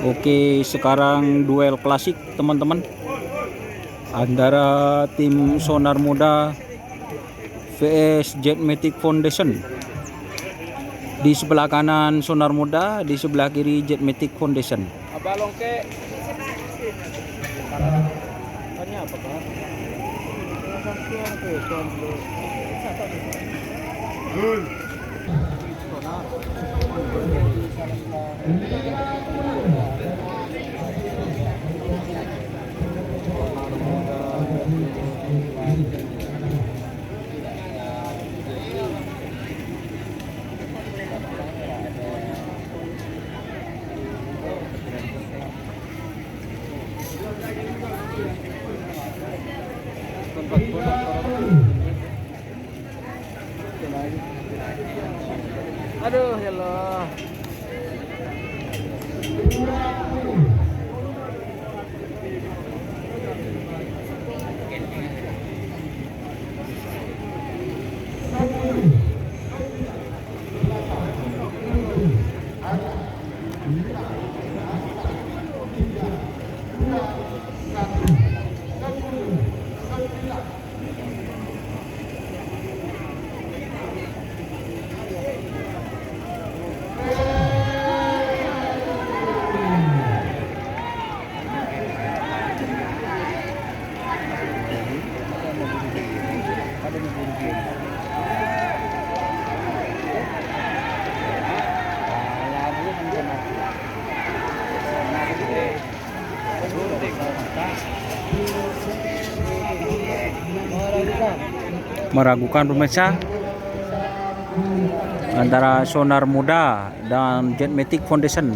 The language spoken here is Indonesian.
Oke, sekarang duel klasik teman-teman antara tim Sonar Muda vs Jetmatic Foundation. Di sebelah kanan Sonar Muda, di sebelah kiri Jetmatic Foundation. Abalong ke. Tanya apa kan? Aduh, ya Allah. Meragukan pemirsa antara Sonar Muda dan Jetmatic Foundation.